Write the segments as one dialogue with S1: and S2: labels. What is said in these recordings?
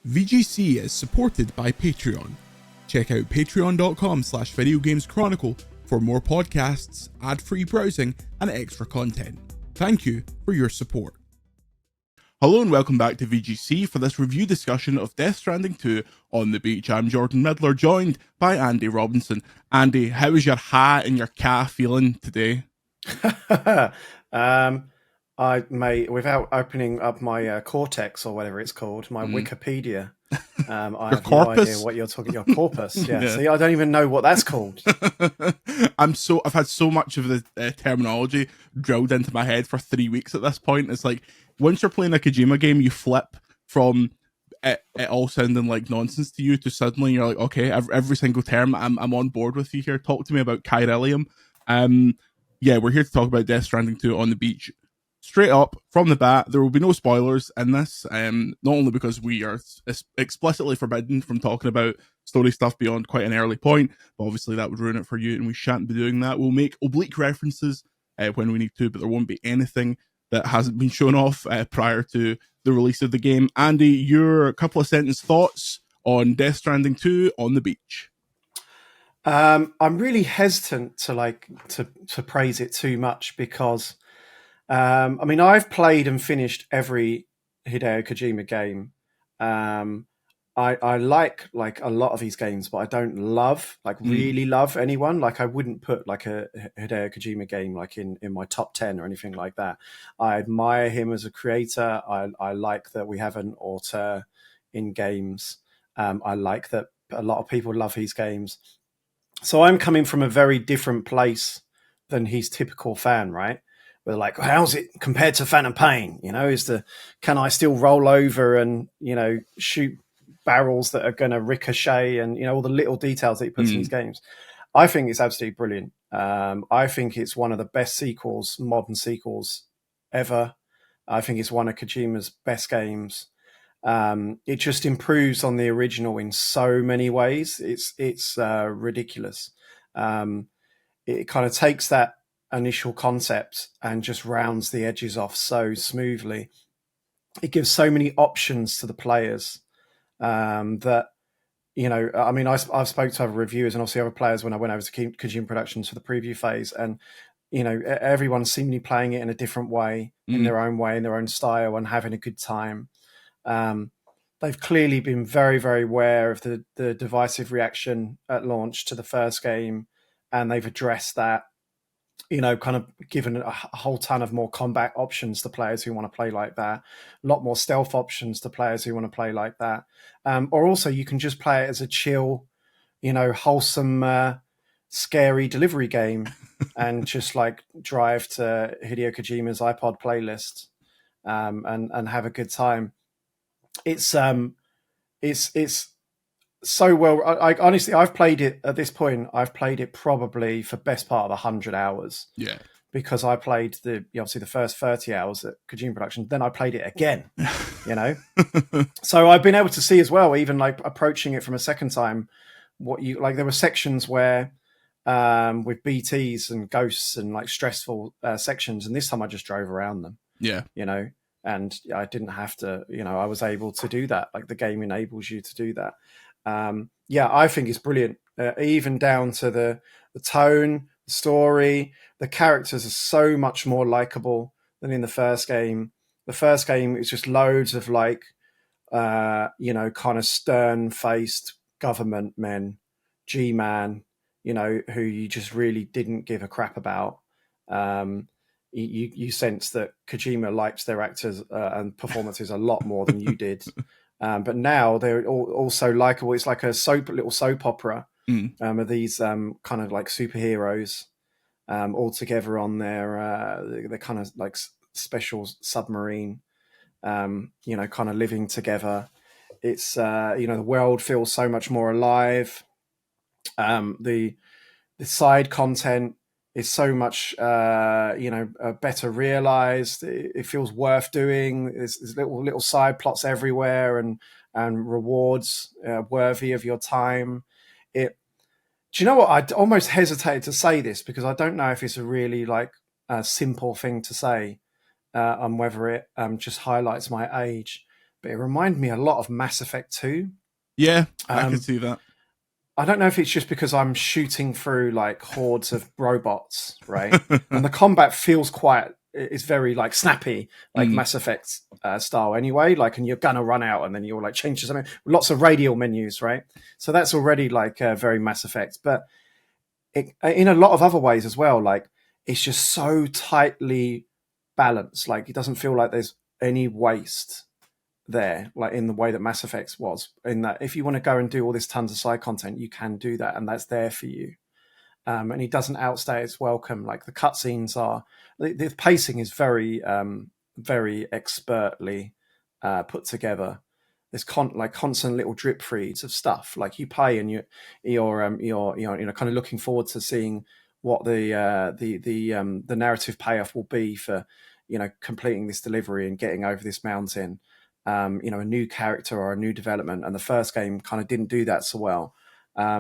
S1: VGC is supported by Patreon. Check out patreon.com/videogameschronicle for more podcasts, ad-free browsing, and extra content. Thank you for your support. Hello and welcome back to VGC for this review discussion of Death Stranding 2 on the beach. I'm Jordan Midler, joined by Andy Robinson. Andy, how is your hat and your calf feeling today?
S2: Without opening up my Cortex or whatever it's called, my Wikipedia, I have
S1: corpus?
S2: no idea what you're talking. Your corpus, yeah. See, I don't even know what that's called.
S1: I've had so much of the terminology drilled into my head for 3 weeks at this point. It's like once you're playing a Kojima game, you flip from it all sounding like nonsense to you to suddenly you're like, okay, every single term, I'm on board with you here. Talk to me about Chiralium. Yeah, we're here to talk about Death Stranding 2 on the beach. Straight up from the bat, there will be no spoilers in this, not only because we are explicitly forbidden from talking about story stuff beyond quite an early point, but obviously that would ruin it for you, and we shan't be doing that. We'll make oblique references when we need to, but there won't be anything that hasn't been shown off prior to the release of the game. Andy, your couple of sentence thoughts on Death Stranding 2 on the beach.
S2: I'm really hesitant to praise it too much because I've played and finished every Hideo Kojima game. I like a lot of his games, but I don't really love anyone. Like I wouldn't put like a Hideo Kojima game like in my top 10 or anything like that. I admire him as a creator. I like that we have an auteur in games. I like that a lot of people love his games. So I'm coming from a very different place than his typical fan, right? We're like, how's it compared to Phantom Pain? You know, can I still roll over and, shoot barrels that are going to ricochet and, all the little details that he puts in his games. I think it's absolutely brilliant. I think it's one of the best sequels, modern sequels ever. I think it's one of Kojima's best games. It just improves on the original in so many ways. It's ridiculous. It kind of takes that initial concept and just rounds the edges off so smoothly. It gives so many options to the players that, I've spoke to other reviewers and also other players when I went over to Kojima Productions for the preview phase, and everyone's seemingly playing it in a different way, in their own style, and having a good time. They've clearly been very, very aware of the divisive reaction at launch to the first game, and they've addressed that. Kind of given a whole ton of more combat options to players who want to play like that, a lot more stealth options to players who want to play like that. Or also you can just play it as a chill, wholesome, scary delivery game and just like drive to Hideo Kojima's iPod playlist and have a good time. It's so well. I honestly, I've played it at this point. I've played it probably for best part of 100 hours.
S1: Yeah,
S2: because I played obviously the first 30 hours at Kojima Productions. Then I played it again. So I've been able to see as well, even like approaching it from a second time, there were sections where with BTs and ghosts and like stressful sections, and this time I just drove around them.
S1: Yeah,
S2: and I didn't have to. I was able to do that. Like the game enables you to do that. I think it's brilliant, even down to the tone, the story. The characters are so much more likable than in the first game. The first game is just loads of like, kind of stern-faced government men, G-Man, who you just really didn't give a crap about. You sense that Kojima likes their actors and performances a lot more than you did. But now they're also likable. It's like a little soap opera of these kind of like superheroes all together on their kind of like special submarine, kind of living together. It's, the world feels so much more alive. The side content is so much, better realized. It feels worth doing. There's little side plots everywhere and rewards worthy of your time. Do you know what? I almost hesitated to say this because I don't know if it's a really like a simple thing to say, and whether it just highlights my age. but it reminded me a lot of Mass Effect 2.
S1: Yeah, I could
S2: Um,
S1: see that.
S2: I don't know if it's just because I'm shooting through like hordes of robots, right? And the combat feels it's very like snappy, like
S1: Mm,
S2: Mass Effect style anyway. Like, and you're gonna run out and then you'll like change to something. Lots of radial menus, right? So that's already like very Mass Effect. But in a lot of other ways as well, like it's just so tightly balanced. Like it doesn't feel like there's any waste there, like in the way that Mass Effect was. In that, if you want to go and do all this tons of side content, you can do that, and that's there for you. And he doesn't outstay its welcome. Like the cutscenes are, the pacing is very expertly put together. There's like constant little drip feeds of stuff. Like you play and you're kind of looking forward to seeing what the narrative payoff will be for completing this delivery and getting over this mountain. A new character or a new development, and the first game kind of didn't do that so well. I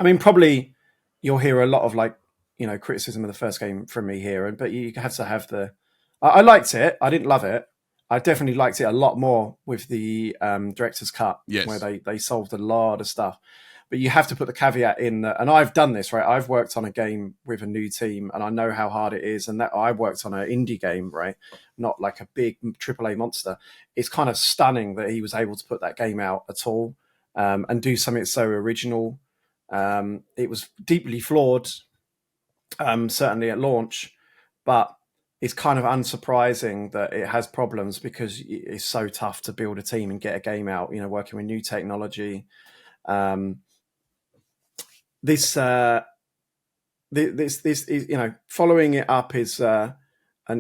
S2: mean, probably you'll hear a lot of criticism of the first game from me here, but you have to have the. I liked it. I didn't love it. I definitely liked it a lot more with the director's cut, where
S1: yes.
S2: they solved a lot of stuff. But you have to put the caveat in that, and I've done this, right? I've worked on a game with a new team, and I know how hard it is. And that I worked on an indie game, right? Not like a big AAA monster. It's kind of stunning that he was able to put that game out at all and do something so original. It was deeply flawed, certainly at launch, but it's kind of unsurprising that it has problems because it's so tough to build a team and get a game out. Working with new technology. Um, this this is following it up is an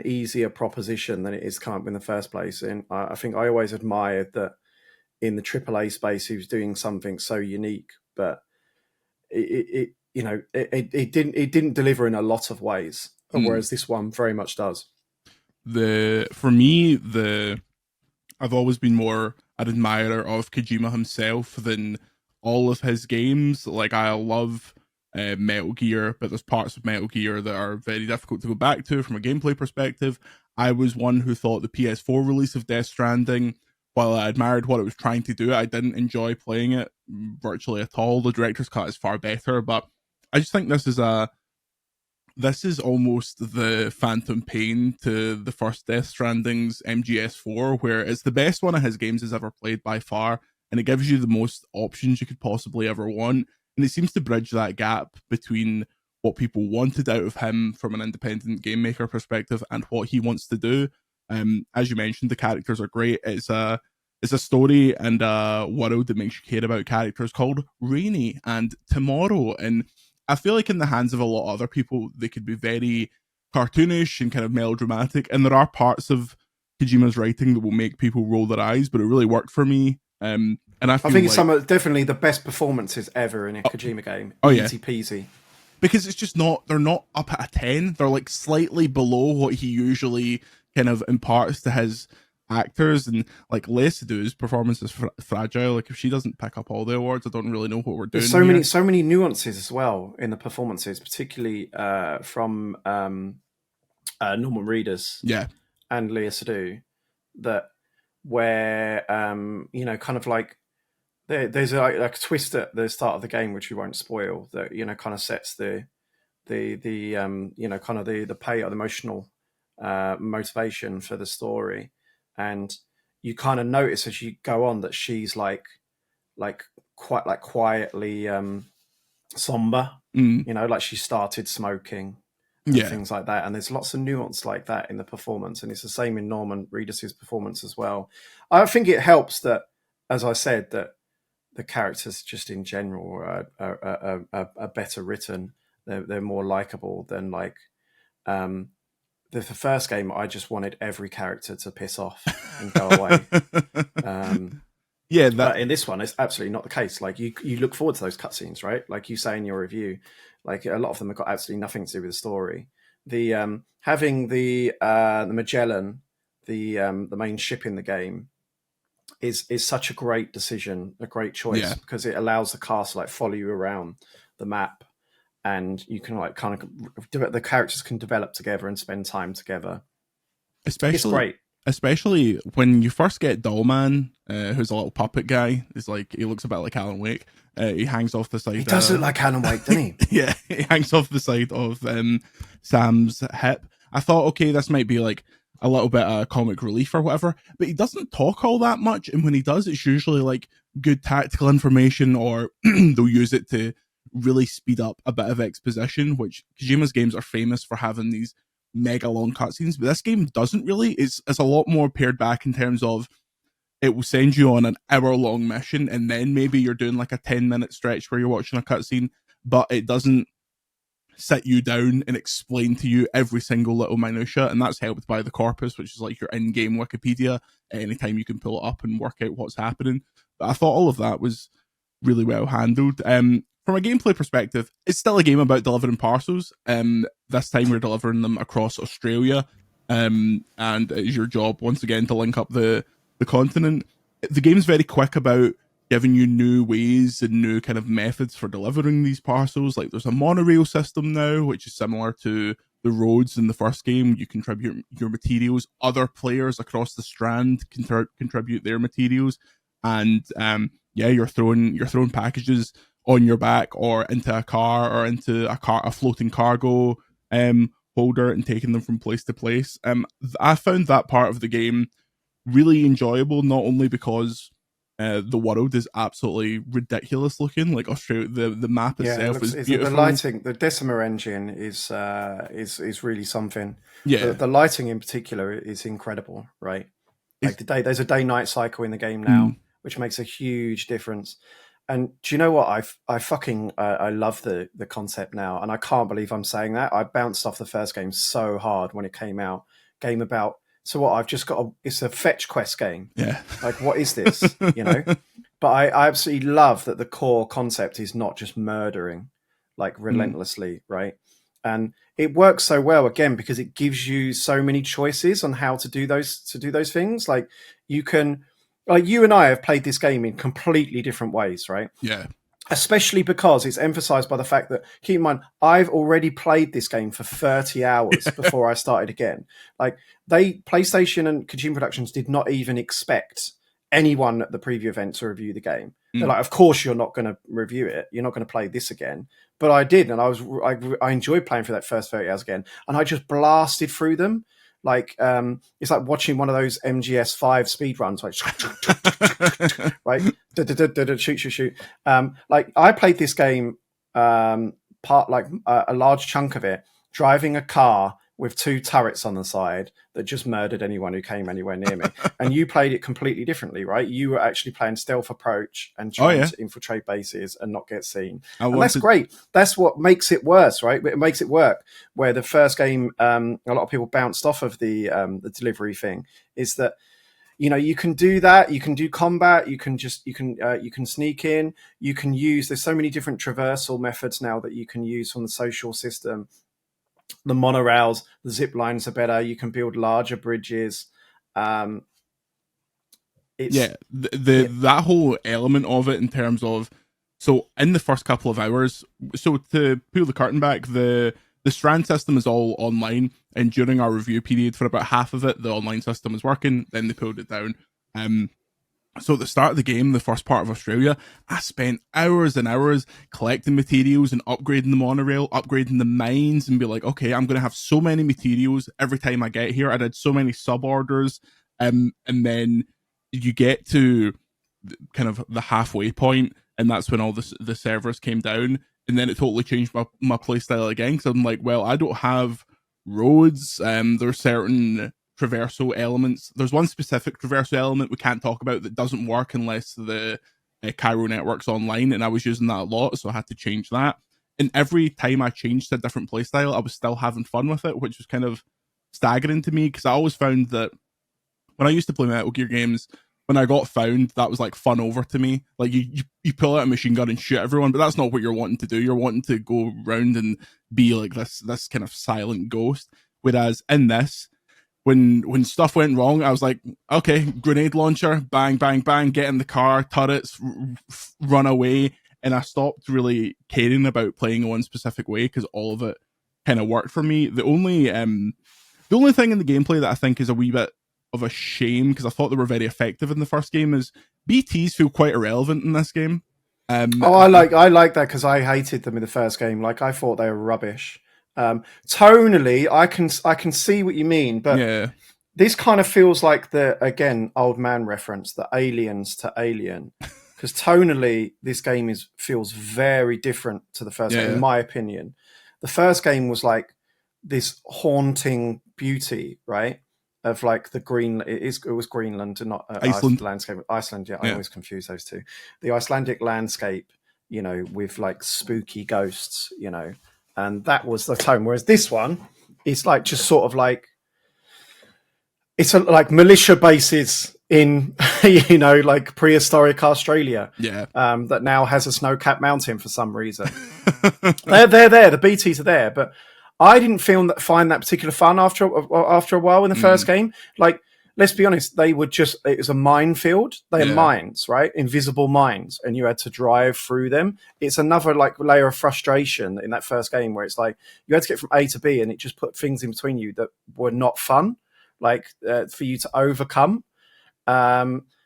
S2: easier proposition than it is come up in the first place. And I think I always admired that in the AAA space he was doing something so unique, but it didn't deliver in a lot of ways,
S1: Mm.
S2: whereas this one very much does.
S1: For me, I've always been more an admirer of Kojima himself than all of his games. Like I love Metal Gear, but there's parts of Metal Gear that are very difficult to go back to from a gameplay perspective. I was one who thought the PS4 release of Death Stranding, while I admired what it was trying to do, I didn't enjoy playing it virtually at all. The director's cut is far better, but I just think this is almost the phantom pain to the first Death Stranding's MGS4, where it's the best one of his games he's ever played by far, and it gives you the most options you could possibly ever want. And it seems to bridge that gap between what people wanted out of him from an independent game maker perspective and what he wants to do. As you mentioned, the characters are great. It's a story and a world that makes you care about characters called Rainy and Tomorrow. And I feel like in the hands of a lot of other people, they could be very cartoonish and kind of melodramatic. And there are parts of Kojima's writing that will make people roll their eyes, but it really worked for me. And I
S2: I
S1: feel
S2: think it's
S1: like,
S2: definitely the best performances ever in a Kojima game.
S1: oh yeah,
S2: Easy peasy.
S1: because it's just they're not up at a 10. They're like slightly below what he usually kind of imparts to his actors. And like Lecidou's performance is fragile. Like if she doesn't pick up all the awards, I don't really know what we're doing
S2: There's
S1: here.
S2: so many nuances as well in the performances, particularly from Norman Reedus
S1: Yeah.
S2: and Leah Sadu, that where kind of like there's a twist at the start of the game which we won't spoil, that kind of sets the kind of the payout, the emotional motivation for the story, and you kind of notice as you go on that she's like quite like quietly somber,
S1: Mm,
S2: like she started smoking and
S1: yeah.
S2: things like that. And there's lots of nuance like that in the performance, and it's the same in Norman Reedus's performance as well. I think it helps that, as I said, that the characters just in general are better written. They're more likable than like the first game. I just wanted every character to piss off and go away.
S1: Yeah, that
S2: But in this one, it's absolutely not the case. Like you look forward to those cutscenes, right? Like you say in your review, like a lot of them have got absolutely nothing to do with the story. The having the Magellan, the main ship in the game, is such a great decision, a great choice,
S1: yeah.
S2: because it allows the cast to like follow you around the map, and you can like kind of the characters can develop together and spend time together. It's
S1: Especially
S2: great.
S1: especially when you first get Dollman, who's a little puppet guy. He's like, he looks a bit like Alan Wake. He hangs off the
S2: He
S1: side.
S2: does look like Alan Wake, doesn't he?
S1: Yeah, he hangs off the side of Sam's hip. I thought, okay, this might be like a little bit of comic relief or whatever, but he doesn't talk all that much. And when he does, it's usually like good tactical information, or they'll use it to really speed up a bit of exposition, which Kojima's games are famous for having these mega long cutscenes, but this game doesn't really. It's a lot more pared back in terms of it will send you on an hour long mission, and then maybe you're doing like a 10-minute stretch where you're watching a cutscene, but it doesn't sit you down and explain to you every single little minutia, and that's helped by the corpus, which is like your in-game Wikipedia. Anytime you can pull it up and work out what's happening. But I thought all of that was really well handled. From a gameplay perspective, it's still a game about delivering parcels. This time we're delivering them across Australia, and it's your job once again to link up the continent. The game's very quick about giving you new ways and new kind of methods for delivering these parcels. Like there's a monorail system now, which is similar to the roads in the first game. You contribute your materials. Other players across the strand contribute their materials, and yeah, you're throwing packages on your back or into a car or into a floating cargo holder, and taking them from place to place. I found that part of the game really enjoyable, not only because the world is absolutely ridiculous looking, like Australia, the map itself is beautiful.
S2: The lighting, the Decima engine is really something.
S1: Yeah,
S2: The lighting in particular is incredible, right? Like there's a day-night cycle in the game now, which makes a huge difference. And do you know what? I love the concept now, and I can't believe I'm saying that. I bounced off the first game so hard when it came out. Game about, so what? I've just got it's a fetch quest game.
S1: Yeah,
S2: like what is this? You know. But I absolutely love that the core concept is not just murdering, like relentlessly, right? And it works so well again because it gives you so many choices on how to do those things. Like you can. Like you and I have played this game in completely different ways, right?
S1: Yeah.
S2: Especially because it's emphasized by the fact that, keep in mind, I've already played this game for 30 hours before I started again. Like PlayStation and Kojima Productions did not even expect anyone at the preview event to review the game. They're like, of course you're not going to review it. You're not going to play this again. But I did, and I enjoyed playing for that first 30 hours again, and I just blasted through them. Like it's like watching one of those MGS5 speed runs, like right, shoot. Like I played this game a large chunk of it driving a car with two turrets on the side that just murdered anyone who came anywhere near me. And you played it completely differently, right? You were actually playing stealth approach and trying to infiltrate bases and not get seen. And that's great. That's what makes it worse, right? It makes it work. Where the first game, a lot of people bounced off of the delivery thing, is that you can do that. You can do combat. You can sneak in. You can use. There's so many different traversal methods now that you can use from the social system. The monorails, the zip lines are better. You can build larger bridges. That
S1: whole element of it in terms of, so in the first couple of hours, so to pull the curtain back, the strand system is all online, and during our review period for about half of it, the online system was working. Then they pulled it down. So at the start of the game, the first part of Australia, I spent hours and hours collecting materials and upgrading the monorail, upgrading the mines, and be like, okay, I'm going to have so many materials every time I get here. I did so many sub-orders. And then you get to kind of the halfway point, and that's when all the servers came down. And then it totally changed my playstyle again, because I'm like, well, I don't have roads. There's certain traversal elements. There's one specific traversal element we can't talk about that doesn't work unless the Cairo network's online, and I was using that a lot, so I had to change that. And every time I changed to a different playstyle, I was still having fun with it, which was kind of staggering to me, because I always found that when I used to play Metal Gear games, when I got found, that was like fun over to me. Like you pull out a machine gun and shoot everyone, but that's not what you're wanting to do. You're wanting to go around and be like this kind of silent ghost. Whereas in this, when stuff went wrong, I was like, okay, grenade launcher, bang, bang, bang, get in the car, turrets, run away. And I stopped really caring about playing one specific way, because all of it kind of worked for me. The only thing in the gameplay that I think is a wee bit of a shame because I thought they were very effective in the first game. Is BTs feel quite irrelevant in this game.
S2: Oh, I like that because I hated them in the first game. Like I thought they were rubbish. Tonally, I can see what you mean, but
S1: yeah,
S2: this kind of feels like the again old man reference, the aliens to Alien, because tonally this game feels very different to the first game, in my opinion. The first game was like this haunting beauty, right? Of like the green, it was Greenland and not
S1: Iceland
S2: landscape. Iceland, yeah, I always confuse those two. The Icelandic landscape, with like spooky ghosts, and that was the tone. Whereas this one, it's like just sort of like like militia bases in like prehistoric Australia.
S1: Yeah,
S2: that now has a snow-capped mountain for some reason. they're there. The BTs are there, but I didn't find that particular fun after a while in the first game. Like, let's be honest, it was a minefield. They're mines, right? Invisible mines, and you had to drive through them. It's another like layer of frustration in that first game where it's like you had to get from A to B, and it just put things in between you that were not fun, like for you to overcome.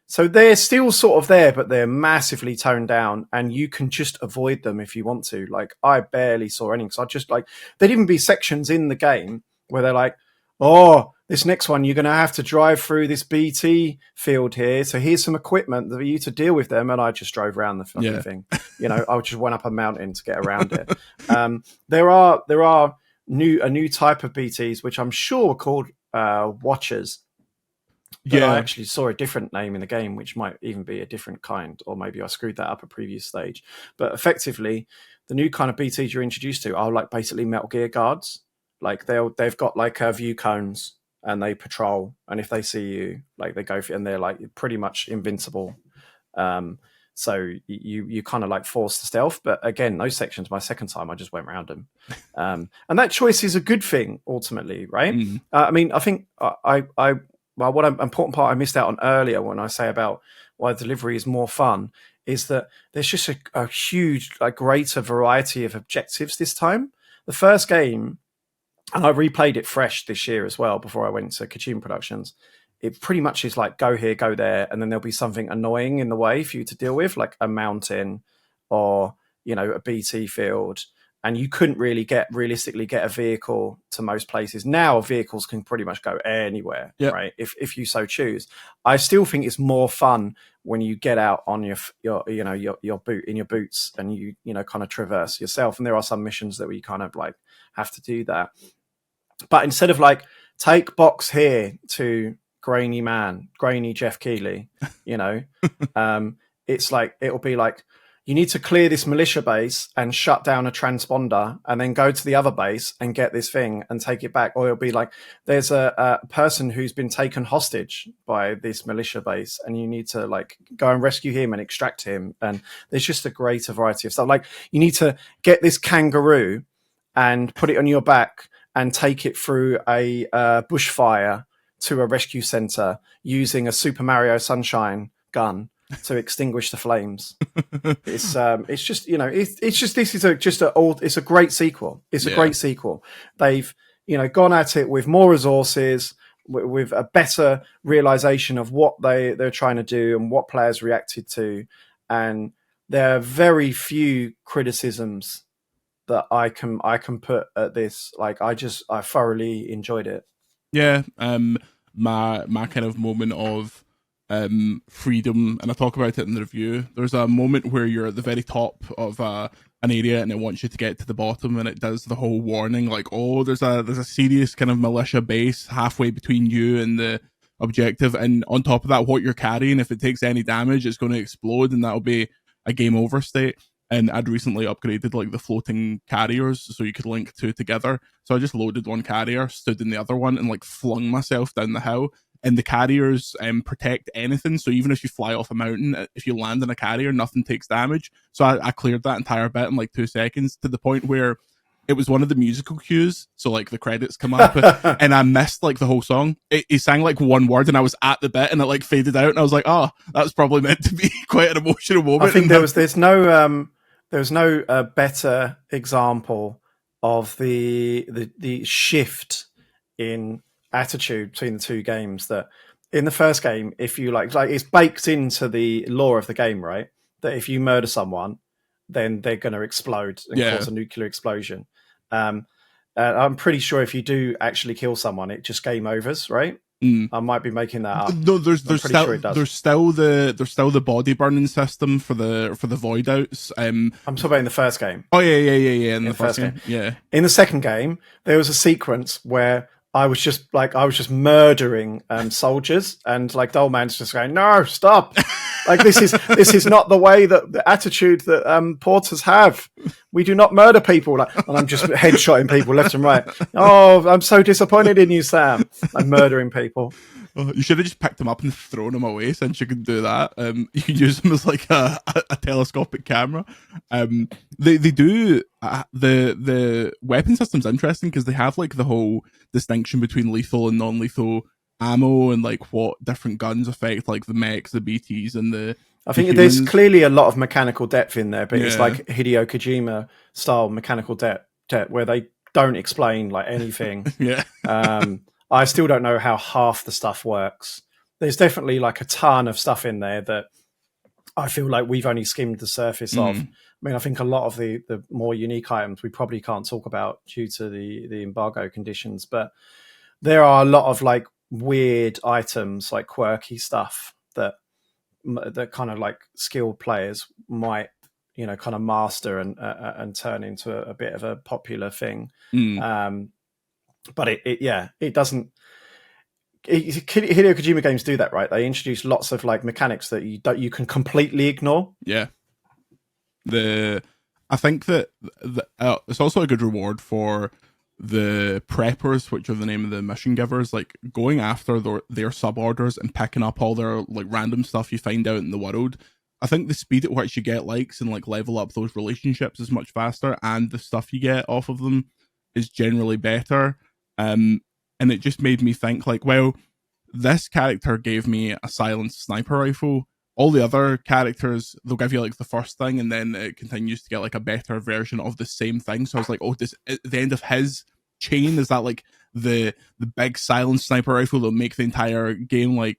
S2: So they're still sort of there, but they're massively toned down, and you can just avoid them if you want to. Like, I barely saw any, because I just like, there'd even be sections in the game where they're like, oh, this next one, you're going to have to drive through this BT field here. So here's some equipment for you to deal with them. And I just drove around the fucking thing. I just went up a mountain to get around it. There are a new type of BTs, which I'm sure are called Watchers. But I actually saw a different name in the game, which might even be a different kind, or maybe I screwed that up a previous stage. But effectively, the new kind of BTs you're introduced to are like basically Metal Gear guards. Like they've got like view cones, and they patrol. And if they see you, like they go for, and they're like pretty much invincible. So you kind of like force the stealth. But again, those sections, my second time, I just went around them. And that choice is a good thing ultimately, right? I mean, I think well, what an important part I missed out on earlier when I say about why delivery is more fun is that there's just a huge, like, greater variety of objectives this time. The first game, and I replayed it fresh this year as well before I went to Kojima Productions, it pretty much is like go here, go there, and then there'll be something annoying in the way for you to deal with, like a mountain or, a BT field. And you couldn't really realistically get a vehicle to most places. Now vehicles can pretty much go anywhere, right? If you so choose. I still think it's more fun when you get out on your boot in your boots and you kind of traverse yourself. And there are some missions that we kind of like have to do that. But instead of like take box here to grainy Jeff Keighley, it's like it'll be like, you need to clear this militia base and shut down a transponder and then go to the other base and get this thing and take it back. Or it'll be like, there's a person who's been taken hostage by this militia base and you need to like go and rescue him and extract him. And there's just a greater variety of stuff. Like you need to get this kangaroo and put it on your back and take it through a bushfire to a rescue center using a Super Mario Sunshine gun to extinguish the flames. It's just this is it's a great sequel. It's a great sequel. They've gone at it with more resources, with a better realization of what they're trying to do and what players reacted to, and there are very few criticisms that I can put at this. Like I thoroughly enjoyed it.
S1: Yeah, my kind of moment of freedom, and I talk about it in the review. There's a moment where you're at the very top of an area and it wants you to get to the bottom, and it does the whole warning like, oh, there's a serious kind of militia base halfway between you and the objective, and on top of that, what you're carrying, if it takes any damage, it's going to explode, and that'll be a game over state. And I'd recently upgraded like the floating carriers so you could link two together. So I just loaded one carrier, stood in the other one, and like flung myself down the hill. And the carriers protect anything. So even if you fly off a mountain, if you land in a carrier, nothing takes damage. So I cleared that entire bit in like 2 seconds, to the point where it was one of the musical cues. So like the credits come up and I missed like the whole song. He sang like one word and I was at the bit and it like faded out. And I was like, oh, that's probably meant to be quite an emotional moment.
S2: I think there's no better example of the shift in attitude between the two games, that in the first game, if you like it's baked into the lore of the game, right? That if you murder someone, then they're going to explode and
S1: Yeah.
S2: cause a nuclear explosion. Um, I'm pretty sure if you do actually kill someone, it just game overs, right?
S1: Mm.
S2: I might be making that up.
S1: No,
S2: I'm pretty sure it does.
S1: there's still the body burning system for the void outs.
S2: I'm talking about in the first game.
S1: Oh yeah. In
S2: In
S1: the
S2: the
S1: first
S2: first
S1: game,
S2: game.
S1: yeah.
S2: In the second game, there was a sequence where I was just murdering soldiers, and like the old man's just going, "No, stop! Like this is not the way that the attitude that porters have. We do not murder people." Like, and I'm just headshotting people left and right. Oh, I'm so disappointed in you, Sam. I'm murdering people.
S1: Oh, you should have just picked him up and thrown him away since you can do that. You can use him as like a telescopic camera. They do the weapon system's interesting because they have like the whole distinction between lethal and non-lethal ammo and like what different guns affect, like the mechs, the BTs, and
S2: I
S1: the
S2: think there's
S1: humans.
S2: clearly a lot of mechanical depth in there, but it's
S1: Yeah.
S2: like Hideo Kojima style mechanical depth where they don't explain like anything.
S1: Yeah.
S2: I still don't know how half the stuff works. There's definitely like a ton of stuff in there that I feel like we've only skimmed the surface of. I mean, I think a lot of the more unique items we probably can't talk about due to the embargo conditions, but there are a lot of like weird items, like quirky stuff that kind of like skilled players might kind of master and turn into a bit of a popular thing. But it doesn't. Hideo Kojima games do that, right? They introduce lots of like mechanics that you can completely ignore.
S1: Yeah. I think that it's also a good reward for the preppers, which are the name of the mission givers, like going after their suborders and picking up all their like random stuff you find out in the world. I think the speed at which you get likes and like level up those relationships is much faster, and the stuff you get off of them is generally better. And it just made me think like, well, this character gave me a silenced sniper rifle. All the other characters, they'll give you like the first thing, and then it continues to get like a better version of the same thing. So I was like, oh, this at the end of his chain is that like the big silenced sniper rifle that'll make the entire game like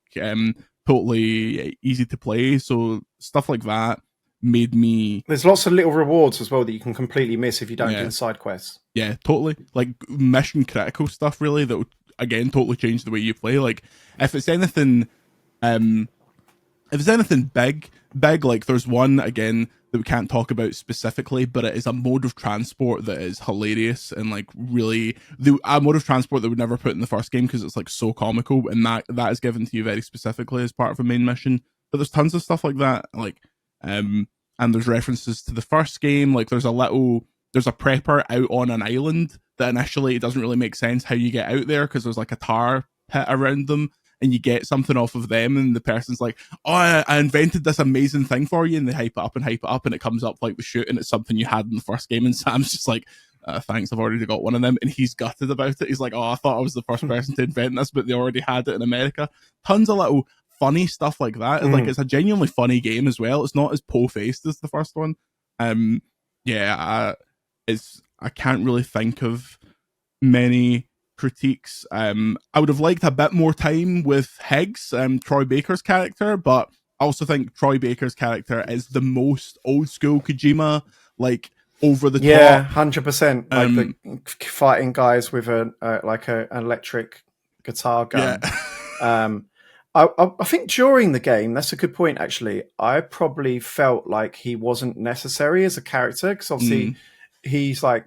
S1: totally easy to play. So stuff like that made me.
S2: There's lots of little rewards as well that you can completely miss if you don't do
S1: Yeah.
S2: the side quests.
S1: Yeah, totally. Like mission critical stuff, really, that would again totally change the way you play. Like if it's anything, big, like there's one again that we can't talk about specifically, but it is a mode of transport that is hilarious and like really a mode of transport that would never put in the first game because it's like so comical, and that is given to you very specifically as part of a main mission. But there's tons of stuff like that, like and there's references to the first game. Like there's a prepper out on an island that initially it doesn't really make sense how you get out there because there's like a tar pit around them, and you get something off of them, and the person's like, oh, I invented this amazing thing for you, and they hype it up, and it comes up like the shoot, and it's something you had in the first game, and Sam's just like, thanks, I've already got one of them, and he's gutted about it. He's like, oh, I thought I was the first person to invent this, but they already had it in America. Tons of little funny stuff like that. Like it's a genuinely funny game as well. It's not as po-faced as the first one. I can't really think of many critiques. I would have liked a bit more time with Higgs, Troy Baker's character, but I also think Troy Baker's character is the most old school Kojima, like over the top.
S2: 100%. Like the fighting guys with an electric guitar gun.
S1: Yeah.
S2: I think during the game, that's a good point, actually. I probably felt like he wasn't necessary as a character because obviously he's like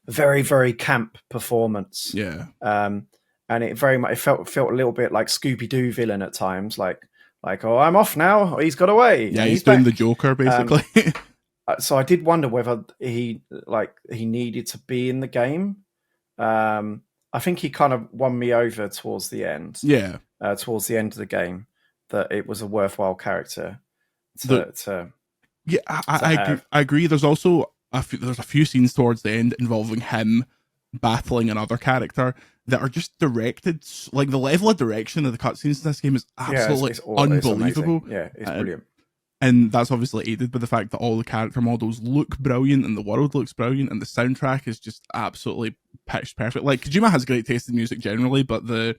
S2: very, very camp performance.
S1: Yeah.
S2: And it very much felt a little bit like Scooby-Doo villain at times, like oh, I'm off now. He's got away.
S1: Yeah, he's doing the Joker basically.
S2: So I did wonder whether he needed to be in the game. I think he kind of won me over towards the end.
S1: Yeah.
S2: Towards the end of the game, that it was a worthwhile character
S1: I agree. There's also a few scenes towards the end involving him battling another character that are just directed, like the level of direction of the cutscenes in this game is absolutely unbelievable.
S2: It's brilliant.
S1: And that's obviously aided by the fact that all the character models look brilliant and the world looks brilliant and the soundtrack is just absolutely pitched perfect. Like Kojima has great taste in music generally, but the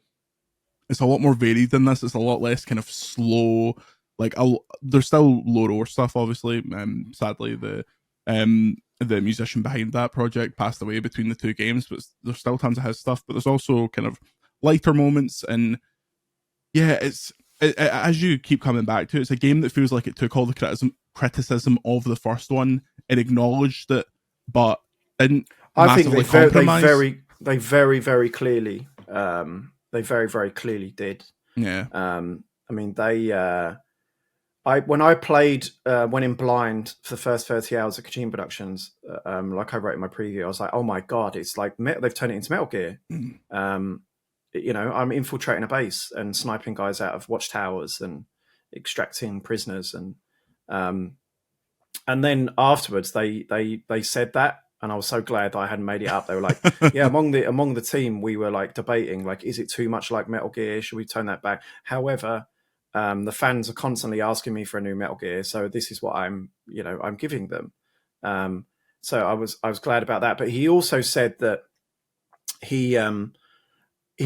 S1: it's a lot more varied than this. It's a lot less kind of slow. Like there's still low roar stuff, obviously. Sadly, the musician behind that project passed away between the two games, but there's still tons of his stuff. But there's also kind of lighter moments, and yeah, as you keep coming back to it, it's a game that feels like it took all the criticism of the first one and acknowledged it, but didn't
S2: I think
S1: massively compromise.
S2: They very clearly they very clearly did.
S1: Yeah.
S2: I mean, when I played Went in blind for the first 30 hours of Kojima Productions, like I wrote in my preview, I was like, oh my god, it's like they've turned it into Metal Gear. I'm infiltrating a base and sniping guys out of watchtowers and extracting prisoners, and then afterwards they said that, and I was so glad that I hadn't made it up. They were like, yeah, among the team, we were like debating, like, is it too much like Metal Gear? Should we tone that back? However, the fans are constantly asking me for a new Metal Gear, so this is what I'm giving them. So I was glad about that. But he also said that he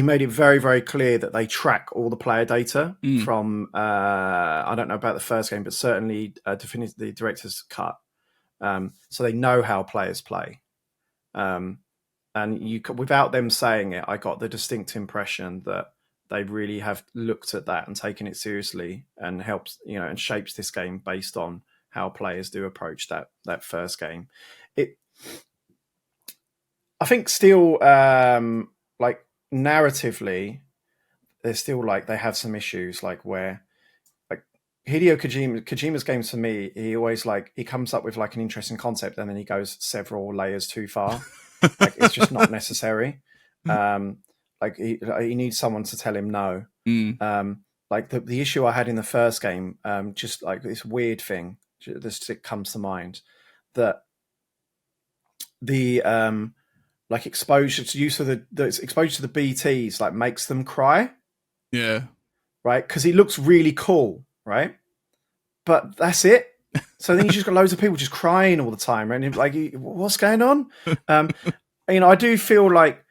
S2: made it very clear that they track all the player data from I don't know about the first game, but certainly the director's cut. So they know how players play. And without them saying it, I got the distinct impression that they really have looked at that and taken it seriously, and helps, and shapes this game based on how players do approach that first game. I think still like narratively, there's still like they have some issues, like where like Hideo Kojima's games, for me, he always he comes up with like an interesting concept and then he goes several layers too far. Like it's just not necessary. Like he needs someone to tell him no. Like the issue I had in the first game, just like this weird thing that comes to mind, that the like exposure to use of the exposure to the BTs like makes them cry.
S1: Yeah.
S2: Right, because he looks really cool, right? But that's it. So then you just got loads of people just crying all the time, and like, what's going on? I do feel like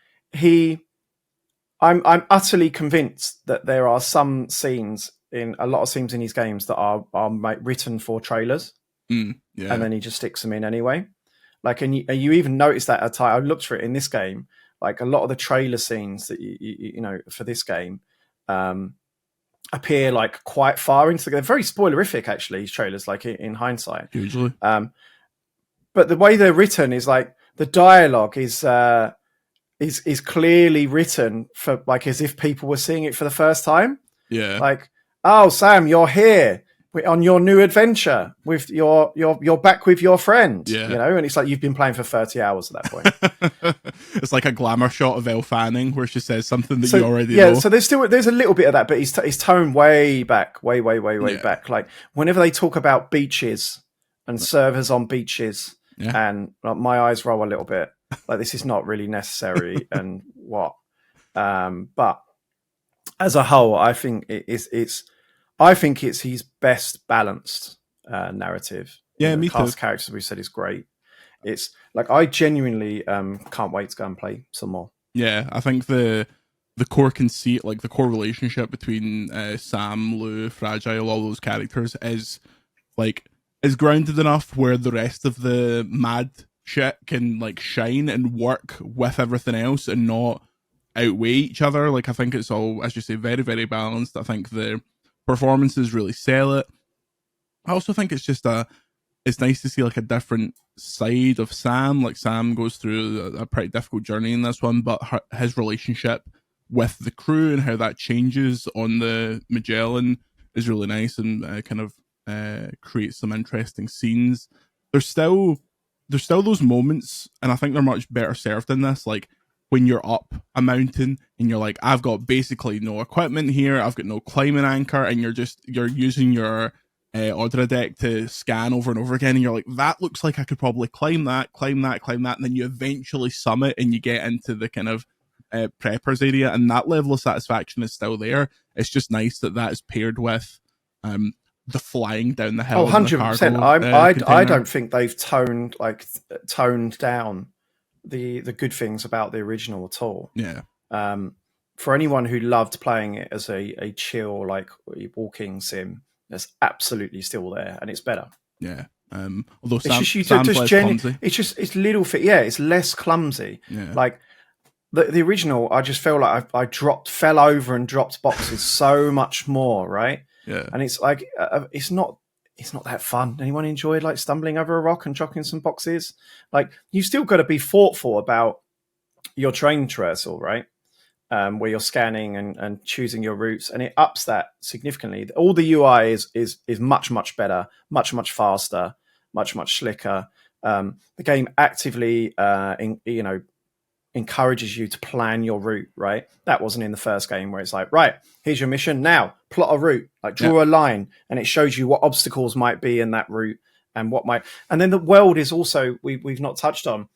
S2: I'm utterly convinced that there are some scenes in a lot of scenes in his games that are written for trailers,
S1: yeah.
S2: And then he just sticks them in anyway. Like, and you even notice that at time. I looked for it in this game. Like a lot of the trailer scenes that you know for this game appear like quite far into. They're very spoilerific, actually. These trailers, like in hindsight,
S1: usually.
S2: But the way they're written is like the dialogue is clearly written for like as if people were seeing it for the first time.
S1: Yeah.
S2: Like, oh, Sam, you're here on your new adventure with you're back with your friend.
S1: Yeah.
S2: And it's like you've been playing for 30 hours at that point.
S1: It's like a glamour shot of Elle Fanning where she says something that you already know.
S2: So there's a little bit of that, but he's toned way back, way back. Like whenever they talk about beaches and servers on beaches, and my eyes roll a little bit. Like this is not really necessary, and what? But as a whole, I think it's his best balanced narrative.
S1: Yeah, me
S2: the cast
S1: too.
S2: of characters we said is great. It's like I genuinely can't wait to go and play some more.
S1: Yeah, I think the core conceit, like the core relationship between Sam, Lou, Fragile, all those characters is grounded enough where the rest of the mad shit can like shine and work with everything else and not outweigh each other. Like I think it's all, as you say, very, very balanced. I think the performances really sell it. I also think it's just it's nice to see like a different side of Sam. Like Sam goes through a pretty difficult journey in this one, but his relationship with the crew and how that changes on the Magellan is really nice and kind of creates some interesting scenes. There's still those moments, and I think they're much better served in this. Like when you're up a mountain and you're like, I've got basically no equipment here, I've got no climbing anchor, and you're using your Audra deck to scan over and over again, and you're like, that looks like I could probably climb that, and then you eventually summit and you get into the kind of preppers area, and that level of satisfaction is still there. It's just nice that is paired with the flying down the hill.
S2: 100%. I don't think they've toned down the good things about the original at all.
S1: Yeah.
S2: for anyone who loved playing it as a chill, like walking sim, that's absolutely still there, and it's better.
S1: Yeah. Although
S2: It's just
S1: Sam's less clumsy.
S2: it's little fit. Yeah, it's less clumsy.
S1: Yeah.
S2: Like the original, I just feel like I fell over and dropped boxes so much more, right?
S1: Yeah.
S2: And it's like it's not that fun. Anyone enjoyed like stumbling over a rock and chucking some boxes? Like you've still got to be thoughtful about your train traversal, right? Where you're scanning and choosing your routes, and it ups that significantly. All the UI is much better, much faster, much slicker. The game actively, encourages you to plan your route. Right, that wasn't in the first game where it's like, right, here's your mission now, plot a route, like draw a line, and it shows you what obstacles might be in that route and what might. And then the world is also we've not touched on,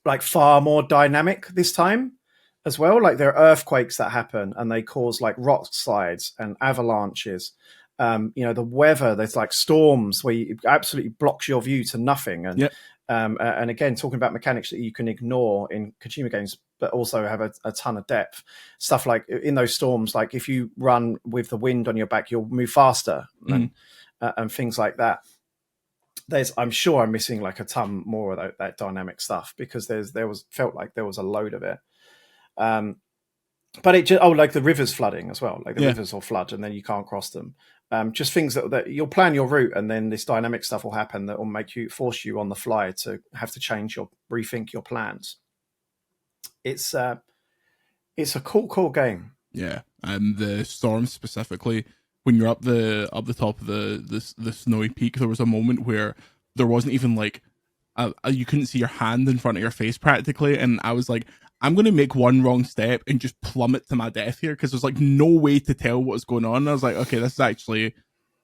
S2: like far more dynamic this time as well. Like there are earthquakes that happen and they cause like rock slides and avalanches. The weather, there's like storms where it absolutely blocks your view to nothing. And and again, talking about mechanics that you can ignore in Kojima games, but also have a ton of depth. Stuff like in those storms, like if you run with the wind on your back, you'll move faster and things like that. I'm sure I'm missing like a ton more of that dynamic stuff because felt like there was a load of it. But it just, like the rivers flooding as well, like the rivers will flood and then you can't cross them. Just things that you'll plan your route and then this dynamic stuff will happen that will force you on the fly to have to rethink your plans. It's a cool game.
S1: Yeah, and the storm specifically, when you're up the top of the snowy peak, there was a moment where there wasn't even like you couldn't see your hand in front of your face practically, and I was like, I'm going to make one wrong step and just plummet to my death here because there's like no way to tell what's going on. And I was like, okay, this is actually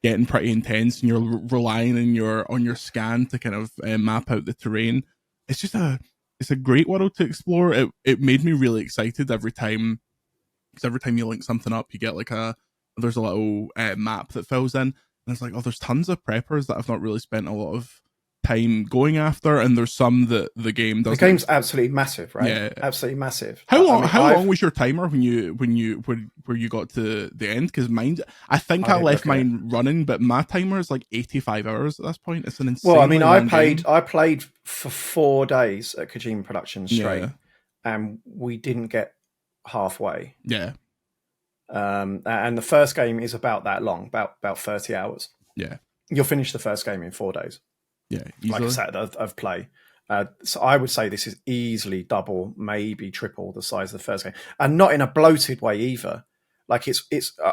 S1: getting pretty intense, and you're relying on your scan to kind of map out the terrain. It's just it's a great world to explore. It made me really excited every time, because every time you link something up, you get like there's a little map that fills in, and it's like, oh, there's tons of preppers that I've not really spent a lot of time going after, and there's some that the game doesn't.
S2: The game's absolutely massive, right?
S1: Yeah,
S2: absolutely massive.
S1: How long was your timer when you got to the end? Because mine, I think I left mine running, but my timer is like 85 hours at this point. It's an insane.
S2: Well, I mean, I played for 4 days at Kojima Productions straight, and we didn't get halfway.
S1: Yeah.
S2: And the first game is about that long, about 30 hours.
S1: Yeah.
S2: You'll finish the first game in 4 days.
S1: Yeah,
S2: easily. Like I said, of play. So I would say this is easily double, maybe triple the size of the first game, and not in a bloated way either. Like it's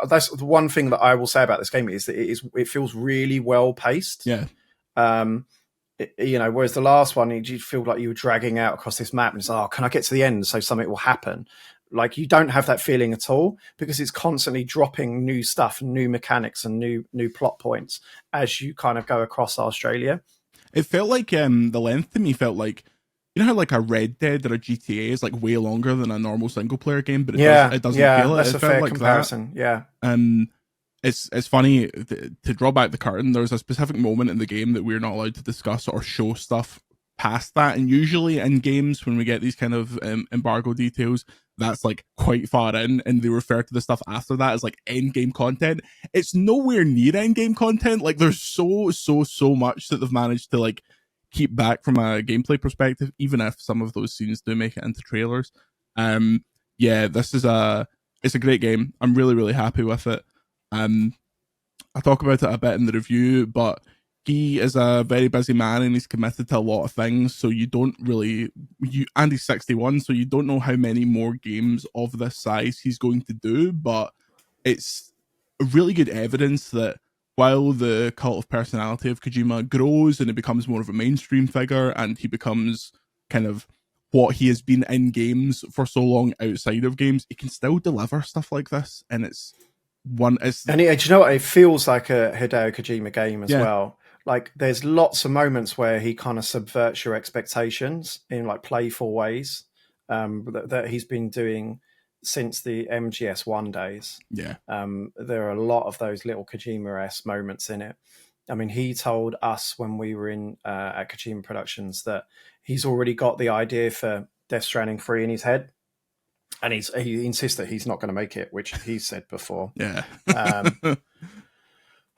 S2: that's the one thing that I will say about this game is that it feels really well paced.
S1: Yeah.
S2: Whereas the last one, you feel like you were dragging out across this map, and it's can I get to the end so something will happen? Like you don't have that feeling at all because it's constantly dropping new stuff, new mechanics, and new plot points as you kind of go across Australia.
S1: It felt like the length to me felt like, you know how like a Red Dead or a GTA is like way longer than a normal single player game, but it doesn't feel it.
S2: That's
S1: it
S2: a
S1: felt
S2: fair
S1: like
S2: comparison.
S1: That. Yeah. It's funny to draw back the curtain. There's a specific moment in the game that we're not allowed to discuss or show stuff past that, and usually in games when we get these kind of embargo details, that's like quite far in, and they refer to the stuff after that as like end game content. It's nowhere near end game content. Like there's so much that they've managed to like keep back from a gameplay perspective, even if some of those scenes do make it into trailers. This is it's a great game. I'm really happy with it. I talk about it a bit in the review, but he is a very busy man and he's committed to a lot of things. So you don't really, and he's 61, so you don't know how many more games of this size he's going to do. But it's really good evidence that while the cult of personality of Kojima grows and it becomes more of a mainstream figure, and he becomes kind of what he has been in games for so long outside of games, he can still deliver stuff like this. And do
S2: you know what? It feels like a Hideo Kojima game as well. Like there's lots of moments where he kind of subverts your expectations in like playful ways that he's been doing since the MGS1 days.
S1: Yeah.
S2: There are a lot of those little Kojima-esque moments in it. I mean, he told us when we were at Kojima Productions that he's already got the idea for Death Stranding 3 in his head. And he insists that he's not going to make it, which he's said before.
S1: Yeah.
S2: But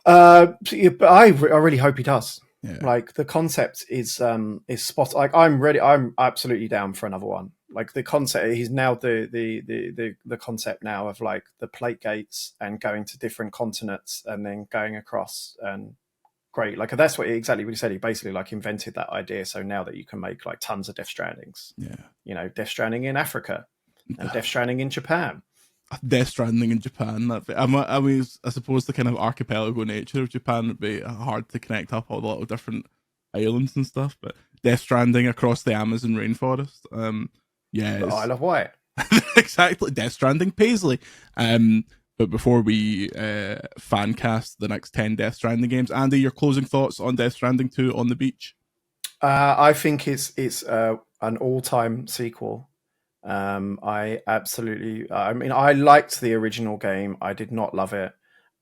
S2: I really hope he does.
S1: Yeah.
S2: Like the concept is spot. Like I'm ready. I'm absolutely down for another one. Like the concept, he's now the concept now of like the plate gates and going to different continents and then going across, and great. Like that's exactly what he said. He basically like invented that idea. So now that you can make like tons of Death Strandings.
S1: Yeah.
S2: You know, Death Stranding in Africa and Death Stranding in Japan.
S1: Death Stranding in Japan. I mean, I suppose the kind of archipelago nature of Japan would be hard to connect up all the little different islands and stuff. But Death Stranding across the Amazon rainforest. Yeah,
S2: The Isle of Wight.
S1: exactly. Death Stranding Paisley. But before we fan cast the next 10 Death Stranding games, Andy, your closing thoughts on Death Stranding 2 on the beach?
S2: I think it's an all-time sequel. I absolutely. I mean, I liked the original game. I did not love it.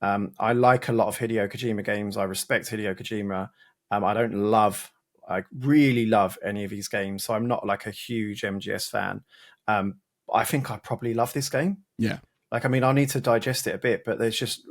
S2: I like a lot of Hideo Kojima games. I respect Hideo Kojima. I don't love. I really love any of his games, so I'm not like a huge MGS fan. I think I probably love this game.
S1: Yeah.
S2: Like, I mean, I need to digest it a bit, but I just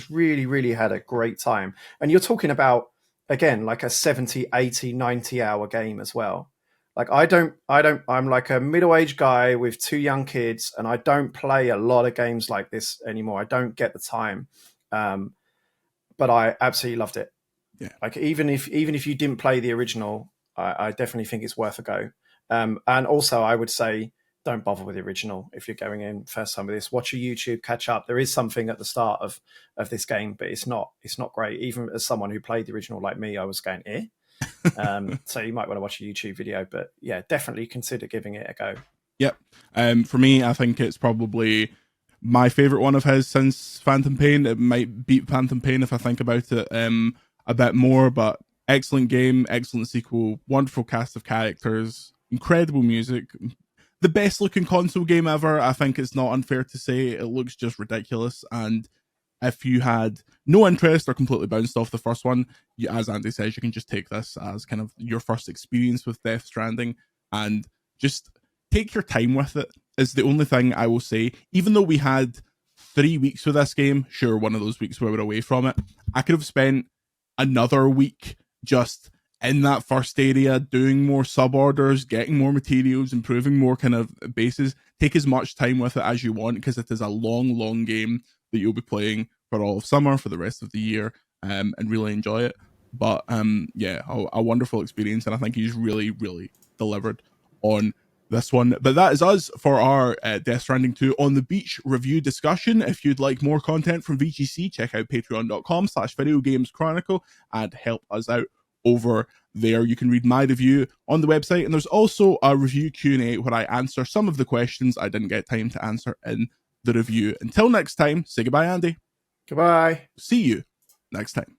S2: really, really had a great time. And you're talking about, again, like a 70, 80, 90 hour game as well. Like I'm like a middle-aged guy with two young kids, and I don't play a lot of games like this anymore. I don't get the time. But I absolutely loved it.
S1: Yeah.
S2: Like even if you didn't play the original, I definitely think it's worth a go. And also I would say, don't bother with the original if you're going in first time with this. Watch a YouTube, catch up. There is something at the start of this game, but it's not great. Even as someone who played the original like me, I was going, eh? So you might want to watch a YouTube video, but yeah, definitely consider giving it a go.
S1: Yep. For me, I think it's probably my favorite one of his since Phantom Pain. It might beat Phantom Pain if I think about it a bit more, but excellent game, excellent sequel, wonderful cast of characters, incredible music, the best looking console game ever. I think it's not unfair to say it looks just ridiculous. And if you had no interest or completely bounced off the first one, as Andy says, you can just take this as kind of your first experience with Death Stranding and just take your time with it, is the only thing I will say. Even though we had 3 weeks with this game, sure, one of those weeks we were away from it, I could have spent another week just in that first area, doing more sub orders, getting more materials, improving more kind of bases. Take as much time with it as you want, because it is a long game that you'll be playing for all of summer, for the rest of the year, and really enjoy it. But yeah, a wonderful experience, and I think he's really delivered on this one. But that is us for our Death Stranding 2 on the beach review discussion. If you'd like more content from VGC, check out patreon.com/videogameschronicle and help us out over there. You can read my review on the website, and there's also a review Q&A where I answer some of the questions I didn't get time to answer in the review. Until next time, say goodbye, Andy.
S2: Goodbye.
S1: See you next time.